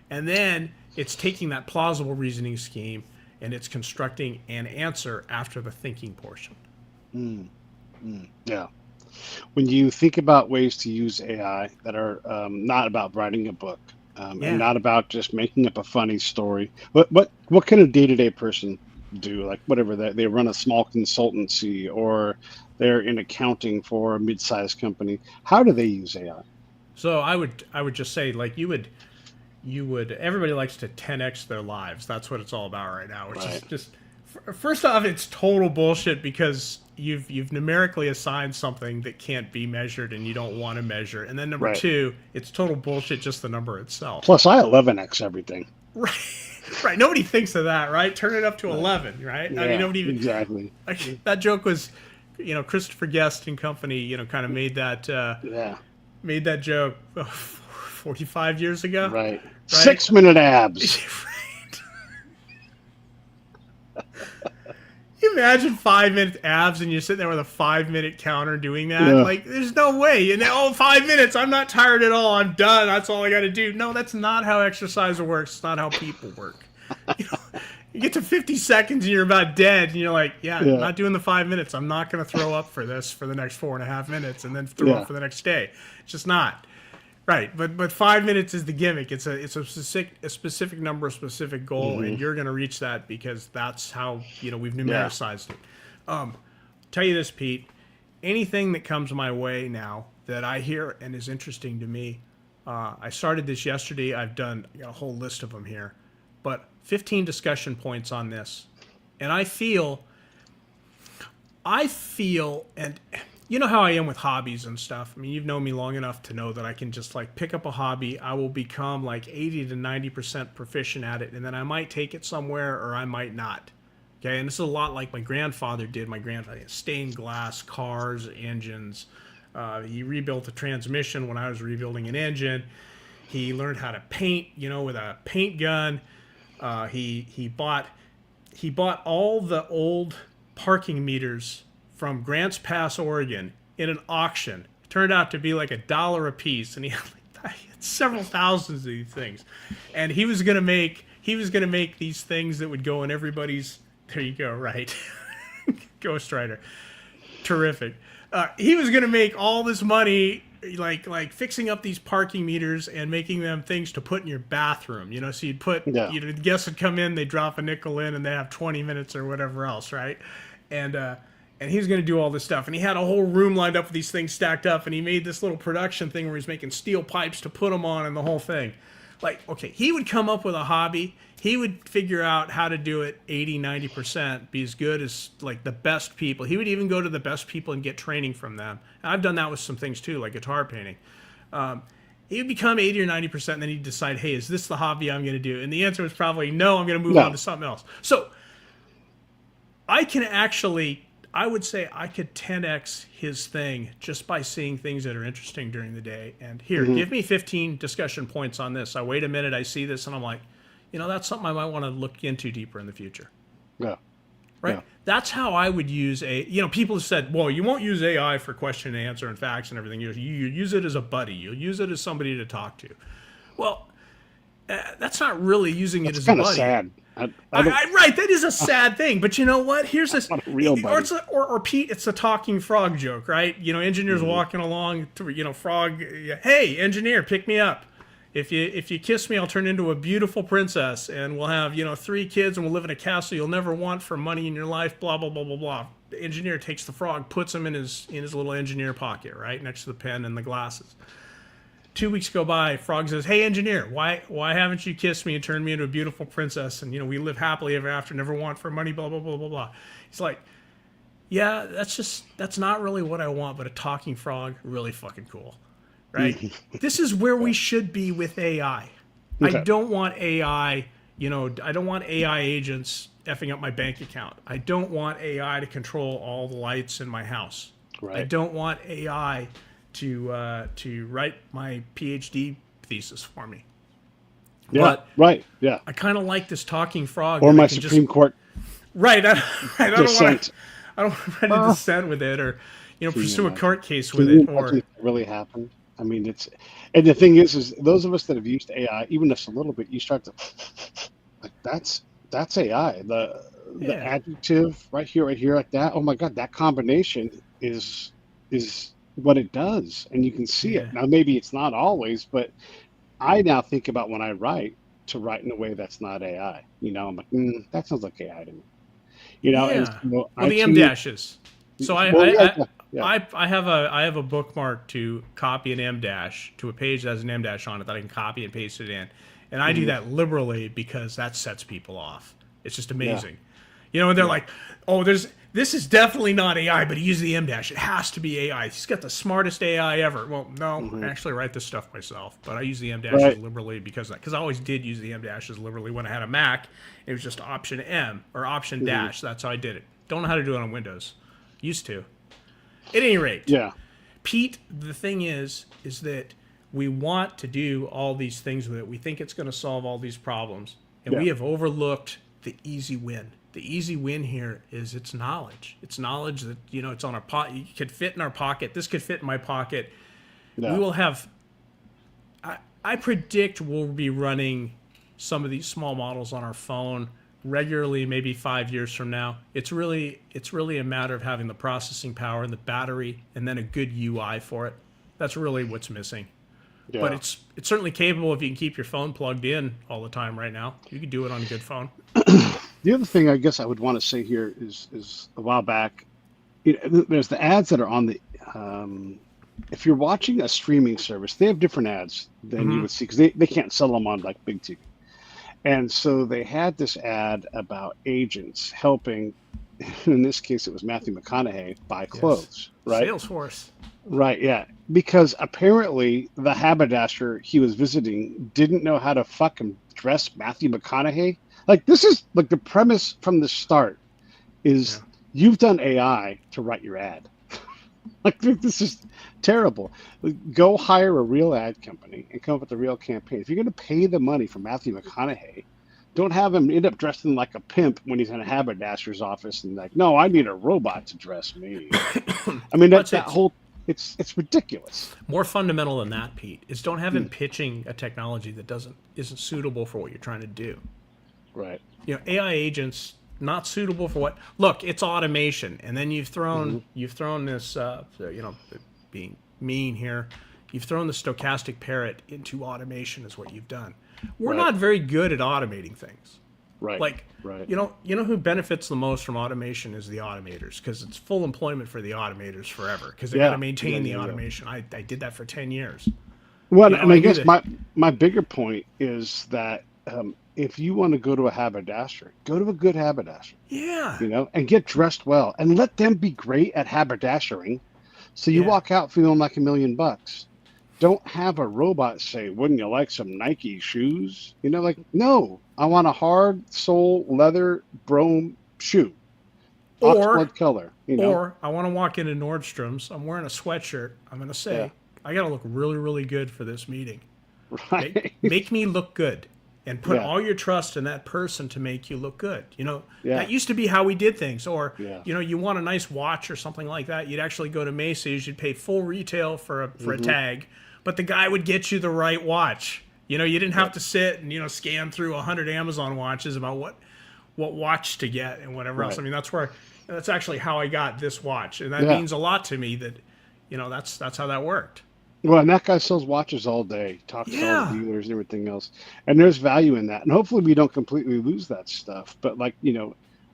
And then it's taking that plausible reasoning scheme and it's constructing an answer after the thinking portion. Yeah. When you think about ways to use AI that are not about writing a book and Yeah. not about just making up a funny story, what can a day-to-day person do? Like whatever that they run a small consultancy or they're in accounting for a mid-sized company. How do they use AI? So I would just say, like, you would everybody likes to 10x their lives. That's what it's all about right now, which is Right. just, first off, it's total bullshit because you've numerically assigned something that can't be measured and you don't want to measure. And then number Right. two, it's total bullshit, just the number itself. Plus, I 11x everything. Right. Right. Nobody thinks of that, right? Turn it up to Right. 11, right? I mean, Yeah, nobody even, exactly. like, that joke was, Christopher Guest and company, kind of Yeah, made that joke 45 years ago, right. right? 6-minute abs. Right. You imagine 5 minute abs and you're sitting there with a 5 minute counter doing that? Yeah. Like, there's no way. And then, 5 minutes, I'm not tired at all. I'm done. That's all I got to do. No, that's not how exercise works. It's not how people work. You get to 50 seconds and you're about dead, and you're like, yeah, I'm Yeah. not doing the 5 minutes. I'm not going to throw up for this for the next 4.5 minutes and then throw Yeah. up for the next day. It's just not. Right, but 5 minutes is the gimmick. It's a specific number, a specific goal, and you're going to reach that because that's how we've numericized it. Tell you this, Pete. Anything that comes my way now that I hear and is interesting to me, I started this yesterday. I got a whole list of them here, but 15 discussion points on this, and I feel, and you know how I am with hobbies and stuff. I mean, you've known me long enough to know that I can just like pick up a hobby. I will become like 80 to 90% proficient at it, and then I might take it somewhere or I might not. Okay, and this is a lot like my grandfather did. My grandfather had stained glass cars, engines. He rebuilt a transmission when I was rebuilding an engine. He learned how to paint, with a paint gun. He bought all the old parking meters from Grants Pass, Oregon, in an auction. It turned out to be like $1 a piece, and he had several thousands of these things. And he was gonna make these things that would go in everybody's. There you go, right? Ghost Rider, terrific. He was gonna make all this money, like fixing up these parking meters and making them things to put in your bathroom. So you'd put, Yeah. the guests would come in, they drop a nickel in, and they have 20 minutes or whatever else, right? And he was going to do all this stuff. And he had a whole room lined up with these things stacked up. And he made this little production thing where he's making steel pipes to put them on and the whole thing. Like, okay, he would come up with a hobby. He would figure out how to do it 80, 90%, be as good as like the best people. He would even go to the best people and get training from them. And I've done that with some things too, like guitar painting. He would become 80 or 90%, and then he'd decide, hey, is this the hobby I'm going to do? And the answer was probably no, I'm going to move on to something else. So I would say I could 10x his thing just by seeing things that are interesting during the day. And here, give me 15 discussion points on this. I wait a minute, I see this, and I'm like, that's something I might want to look into deeper in the future. Yeah. Right? Yeah. That's how I would use people have said, well, you won't use AI for question and answer and facts and everything. You use it as a buddy. You'll use it as somebody to talk to. Well, that's not really using it as a buddy. It's kind of sad. Right, that is a sad thing. But you know what? Here's this, not a real buddy. or Pete, it's a talking frog joke, right? Engineers walking along, frog. Hey, engineer, pick me up. If you kiss me, I'll turn into a beautiful princess, and we'll have 3 kids, and we'll live in a castle you'll never want for money in your life. Blah blah blah blah blah. The engineer takes the frog, puts him in his little engineer pocket, right next to the pen and the glasses. 2 weeks go by, frog says, hey engineer, why haven't you kissed me and turned me into a beautiful princess, and we live happily ever after, never want for money, blah blah blah blah blah. He's like, yeah, that's not really what I want, but a talking frog, really fucking cool, right? This is where we should be with AI. Okay. I don't want AI, I don't want AI agents effing up my bank account. I don't want AI to control all the lights in my house. Right. I don't want AI to write my PhD thesis for me. Yeah. But right. Yeah. I kind of like this talking frog. Or that my I can Supreme Court Right. I don't want dissent. to. I don't want to write a dissent with it, or pursue a imagine? court case Can with you it, or imagine if it really happened? I mean, and the thing is those of us that have used AI, even if it's a little bit, you start to like that's AI. The adjective right here, like that. Oh my God, that combination is what it does, and you can see it. Now, maybe it's not always, but I now think about when I write to write in a way that's not AI. I'm like, that sounds like AI to me. Yeah. And so Well, the M dashes. So Well, yeah, yeah, yeah. I have a bookmark to copy an M dash to a page that has an M dash on it that I can copy and paste it in, and I do Hmm. that liberally because that sets people off. It's just Yeah, amazing, and they're yeah. like, "Oh, this is definitely not AI, but he used the M dash. It has to be AI. He's got the smartest AI ever." Well, no, I Hmm. actually write this stuff myself, but I use the M dashes Right. liberally because I always did use the M dashes liberally when I had a Mac. It was just Option M or Option Hmm. dash. That's how I did it. Don't know how to do it on Windows. Used to. At any rate, Yeah, Pete, the thing is that we want to do all these things with it. We think it's going to solve all these problems, and yeah, we have overlooked the easy win. The easy win here is its knowledge. It's knowledge that it's on our pocket. You could fit in our pocket. This could fit in my pocket. We yeah. will have. I predict we'll be running some of these small models on our phone regularly, maybe 5 years from now. It's really a matter of having the processing power and the battery, and then a good UI for it. That's really what's missing. But Yeah. it's certainly capable if you can keep your phone plugged in all the time. Right now, you can do it on a good phone. The other thing I guess I would want to say here is a while back, there's the ads that are on the. If you're watching a streaming service, they have different ads than you Mm-hmm. would see because they can't sell them on like big TV. And so they had this ad about agents helping. In this case, it was Matthew McConaughey buy Yes, clothes, right? Salesforce. Right, yeah. Because apparently the haberdasher he was visiting didn't know how to fucking dress Matthew McConaughey. Like this is like the premise from the start Yeah. is you've done AI to write your ad. Like this is terrible. Go hire a real ad company and come up with a real campaign. If you're going to pay the money for Matthew McConaughey, don't have him end up dressing like a pimp when he's in a haberdasher's office and like, no, I need a robot to dress me. I mean Let's say that it's whole it's ridiculous. more fundamental than that, Pete. Is don't have him Hmm. pitching a technology that isn't suitable for what you're trying to do. Right. AI agents not suitable for what. Look, it's automation, and then Hmm. you've thrown this being mean here. You've thrown the stochastic parrot into automation is what you've done. We're Right. not very good at automating things. Right. Like, Right. you know who benefits the most from automation is the automators, because it's full employment for the automators forever, because they got to Yeah. Yeah. maintain the Yeah. Yeah. automation. I did that for 10 years. Well, and I I knew guess that. my bigger point is that if you want to go to a haberdasher, go to a good haberdasher, Yeah. and get dressed well, and let them be great at haberdashering, so you Yeah. walk out feeling like $1 million. Don't have a robot say, "Wouldn't you like some Nike shoes?" Like no, I want a hard sole leather brome shoe, Or oxblood color. Or I want to walk into Nordstrom's. I'm wearing a sweatshirt. I'm going to Yeah, say, I got to look really, really good for this meeting. Make, right. make me look good and put Yeah, all your trust in that person to make you look good. yeah, That used to be how we did things. Or, yeah. you want a nice watch or something like that. You'd actually go to Macy's. You'd pay full retail for a Hmm. tag, but the guy would get you the right watch. You didn't have Yep, to sit and, scan through 100 Amazon watches about what watch to get and whatever else. I right. mean, that's actually how I got this watch, and that Yeah. means a lot to me. That's how that worked. Well, and that guy sells watches all day, talks to all the Yeah, dealers and everything else. And there's value in that. And hopefully we don't completely lose that stuff. But like,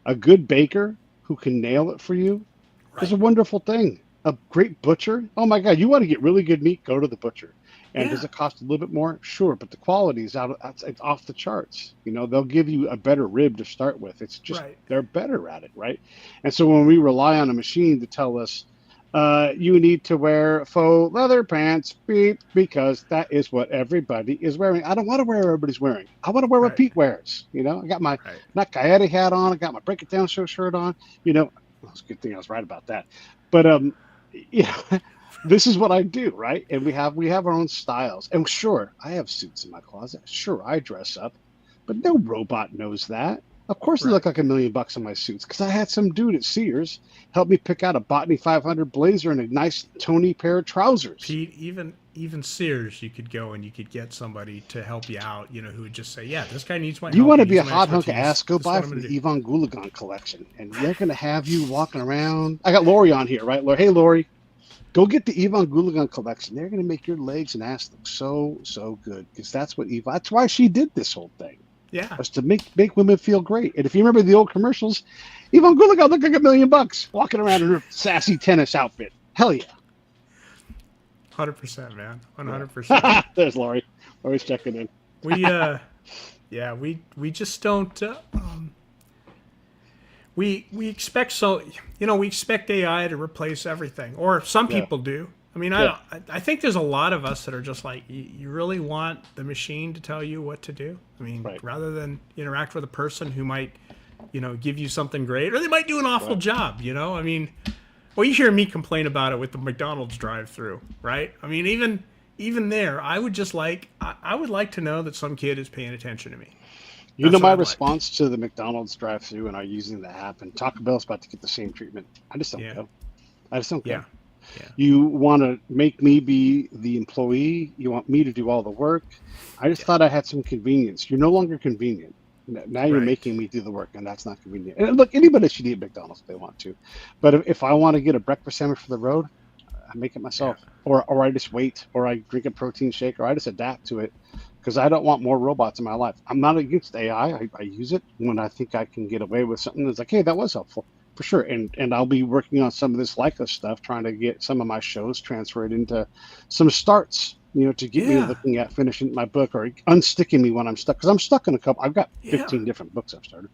a good baker who can nail it for you is a right. wonderful thing. A great butcher. Oh my God, you want to get really good meat, go to the butcher. And does Yeah, it cost a little bit more? Sure, but the quality is it's off the charts. They'll give you a better rib to start with. It's just right. they're better at it, right? And so when we rely on a machine to tell us you need to wear faux leather pants, beep, because that is what everybody is wearing. I don't want to wear what everybody's wearing. I want to wear what Right. Pete wears. I got my Right. not Coyote hat on. I got my Break It Down Show shirt on. Well, it's a good thing I was right about that. But yeah, this is what I do, right? And we have our own styles. And sure, I have suits in my closet. Sure, I dress up, but no robot knows that. Of course, they look Right. like $1 million in my suits because I had some dude at Sears help me pick out a Botany 500 blazer and a nice Tony pair of trousers. Pete, even Sears, you could go and you could get somebody to help you out. Who would just say, "Yeah, this guy needs my You help. want He to be needs a my hot hunk of expertise. ass? Go This is buy what I'm from going to the do." Yvonne Goolagong collection, and they're going to have you walking around. I got Lori on here, right? Lori, hey Lori, go get the Yvonne Goolagong collection. They're going to make your legs and ass look so good because that's what Yvonne. That's why she did this whole thing. Yeah. was to make women feel great. And if you remember the old commercials, Yvonne Goolagong looked like $1,000,000 walking around in her sassy tennis outfit. Hell yeah. 100%, man. 100%. Yeah. There's Laurie. Laurie's checking in. We yeah, we just don't we expect so we expect AI to replace everything, or some Yeah. people do. I mean, Yeah. I think there's a lot of us that are just like, you really want the machine to tell you what to do? I mean, Right. rather than interact with a person who might, give you something great, or they might do an awful Right. job, I mean, well, you hear me complain about it with the McDonald's drive-through, right? I mean, even there, I would just like, I would like to know that some kid is paying attention to me. You know That's what my I'd like. response to the McDonald's drive-through and are using the app, and Taco Bell's about to get the same treatment. I just don't Yeah. go. I just don't Yeah. go. Yeah. You want to make me be the employee. You want me to do all the work. I just Yeah. thought I had some convenience. You're no longer convenient. Now you're Right. making me do the work, and that's not convenient. And look, anybody should eat McDonald's if they want to. But if I want to get a breakfast sandwich for the road, I make it myself. Yeah. Or I just wait, or I drink a protein shake, or I just adapt to it because I don't want more robots in my life. I'm not against AI. I use it when I think I can get away with something that's like, hey, that was helpful. For sure, and I'll be working on some of this Lycka stuff, trying to get some of my shows transferred into some starts, to get me Yeah. looking at finishing my book or unsticking me when I'm stuck. Because I'm stuck in a couple. I've got Yeah. 15 different books I've started.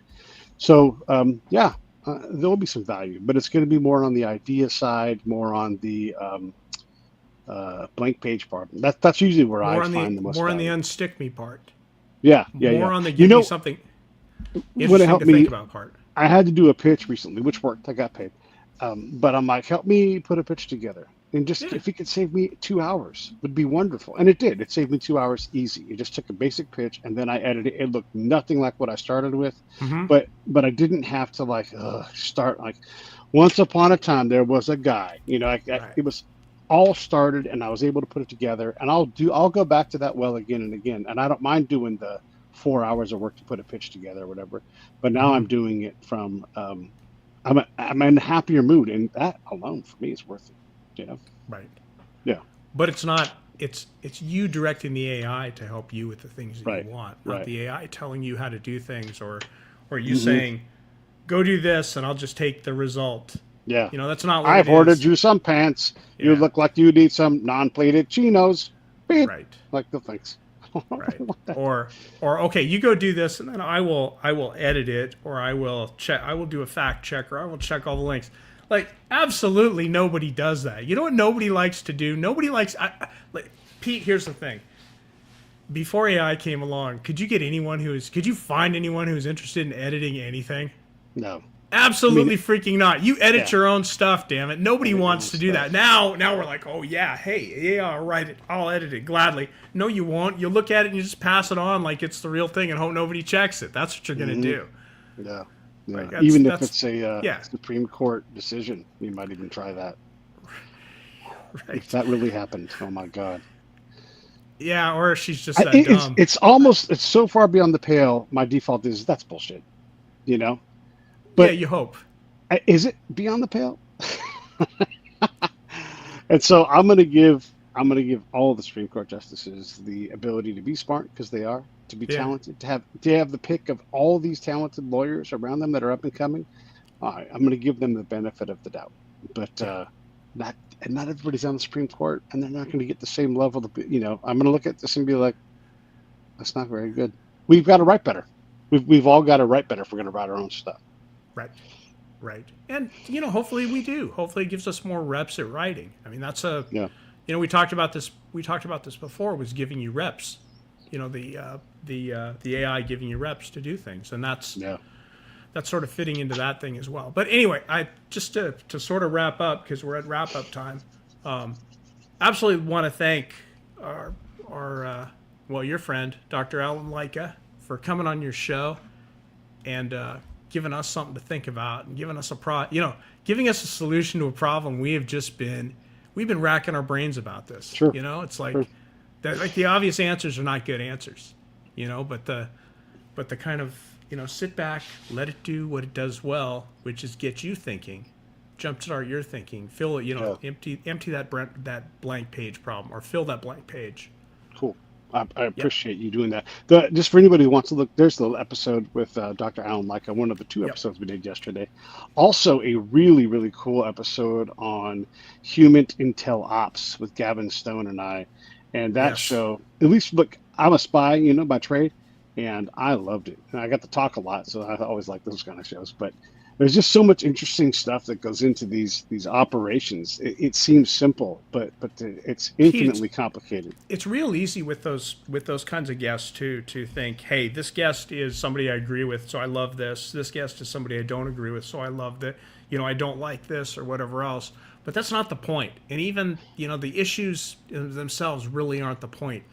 So yeah, there will be some value, but it's going to be more on the idea side, more on the blank page part. That's usually where More I on find the the most more on the value. unstick me part. Yeah, More on the You give know, me something when it interesting helped to think me, about part. I had to do a pitch recently, which worked. I got paid. But I'm like, help me put a pitch together. And just Yeah. if it could save me 2 hours, would be wonderful. And it did. It saved me 2 hours easy. It just took a basic pitch and then I edited it. It looked nothing like what I started with, Mm-hmm. but I didn't have to like start like once upon a time there was a guy. Right. It was all started and I was able to put it together. And I'll go back to that well again and again. And I don't mind doing the 4 hours of work to put a pitch together or whatever. But now Mm-hmm. I'm doing it from I'm in a happier mood, and that alone for me is worth it. Right. Yeah. But it's not. It's you directing the AI to help you with the things that Right. you want, not Right. the AI telling you how to do things, or you Hmm. saying, "Go do this," and I'll just take the result. Yeah. That's not what I've it ordered is. you some pants. You Yeah. look like you need some non-pleated chinos. Beep. Right. Like the thanks. Right. Or okay, you go do this, and then I will edit it, or I will check. I will do a fact check, or I will check all the links. Like, absolutely nobody does that. You know what nobody likes to do? Nobody likes. Like, Pete, here's the thing. Before AI came along, could you find anyone who's interested in editing anything? No. Absolutely freaking not. You edit Yeah. your own stuff, damn it. Nobody Edit your wants own to do stuff. that. Now we're like, oh yeah, hey, yeah, I'll write it. I'll edit it gladly. No, you won't. You look at it and you just pass it on like it's the real thing and hope nobody checks it. That's what you're gonna Mhm. do. Yeah. Yeah. Like, Even if that's it's a yeah, Supreme Court decision, you might even try that. If right. that really happened, oh my God. Yeah, or she's just that It's dumb. it's so far beyond the pale. My default is that's bullshit. Yeah, But you hope. is it beyond the pale? And so I'm gonna give all the Supreme Court justices the ability to be smart because they are, to be Yeah. talented, to have the pick of all these talented lawyers around them that are up and coming. All right, I'm gonna give them the benefit of the doubt, but Yeah. not everybody's on the Supreme Court, and they're not going to get the same level. I'm gonna look at this and be like, that's not very good. We've got to write better. We've all got to write better if we're going to write our own stuff. Right. Right. And hopefully we do. Hopefully it gives us more reps at writing. I mean, that's Yeah. we talked about this before, was giving you reps. The AI giving you reps to do things, and that's Yeah. sort of fitting into that thing as well. But anyway, I just to sort of wrap up, because we're at wrap up time. Absolutely want to thank our your friend Dr. Allen Lycka for coming on your show and giving us something to think about and giving us giving us a solution to a problem we've been racking our brains about this. Sure. It's like Sure. that, like the obvious answers are not good answers, but the kind of sit back, let it do what it does well, which is get you thinking, jumpstart your thinking, fill it, Yeah. empty that blank page problem, or fill that blank page. Cool. I Yep. appreciate you doing that. Just for anybody who wants to look, there's the little episode with Dr. Allen Lycka, one of the two Yep. episodes we did yesterday. Also, a really, really cool episode on human intel ops with Gavin Stone and I. And that Yes. show, at least look, I'm a spy, you know, by trade, and I loved it. And I got to talk a lot, so I always like those kind of shows. But there's just so much interesting stuff that goes into these operations. It seems simple, but it's Pete, infinitely complicated. it's real easy with those kinds of guests to think, hey, this guest is somebody I agree with, so I love this. This guest is somebody I don't agree with, so I love that. I don't like this or whatever else. But that's not the point. And even the issues themselves really aren't the point.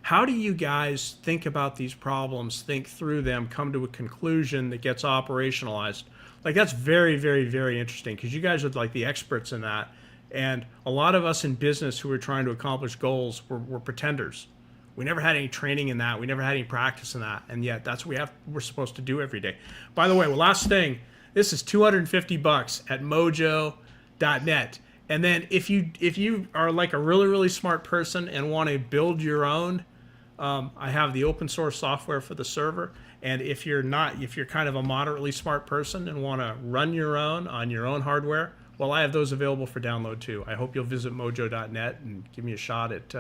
How do you guys think about these problems, think through them, come to a conclusion that gets operationalized? Like that's very, very, very interesting because you guys are like the experts in that. And a lot of us in business who are trying to accomplish goals, we're pretenders. We never had any training in that. We never had any practice in that. And yet that's what we're supposed to do every day. By the way, last thing, this is $250 at mojo.net. And then if you are like a really, really smart person and want to build your own, I have the open source software for the server. And if you're kind of a moderately smart person and want to run your own on your own hardware, well, I have those available for download too. I hope you'll visit mojo.net and give me a shot at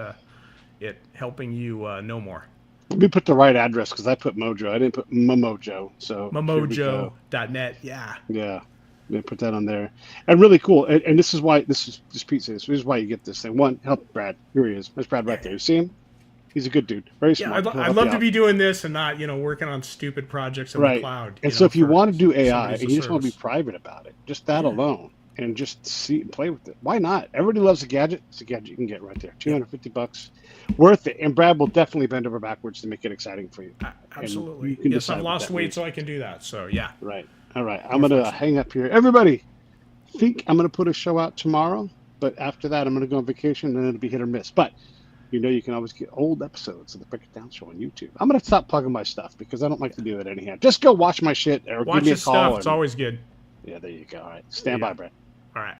helping you know more. Let me put the right address because I put Mojo. I didn't put Mojo. So here we go. Mojo.net. Yeah. Yeah. They put that on there. And really cool. And this is why, this is just Pete says, this is why you get this thing. One, help Brad. Here he is. There's Brad right there. You see him? He's a good dude. Very smart. Yeah, I'd love to be doing this and not, working on stupid projects in the cloud. And so if you want to do AI and you just want to be service. private about it, just that alone, and just see and play with it. Why not? Everybody loves a gadget. It's a gadget you can get right there. $250, worth it. And Brad will definitely bend over backwards to make it exciting for you. Absolutely. You Yes, I've lost weight, so I can do that. So yeah. Right. All right. I'm going to hang up here. Everybody, think I'm going to put a show out tomorrow, but after that, I'm going to go on vacation and it'll be hit or miss. But you can always get old episodes of the Break It Down Show on YouTube. I'm going to stop plugging my stuff because I don't like to do that anyhow. Just go watch my shit or Watch give me a his call. stuff. It's always good. Yeah, there you go. All right. Stand by, Brad. All right.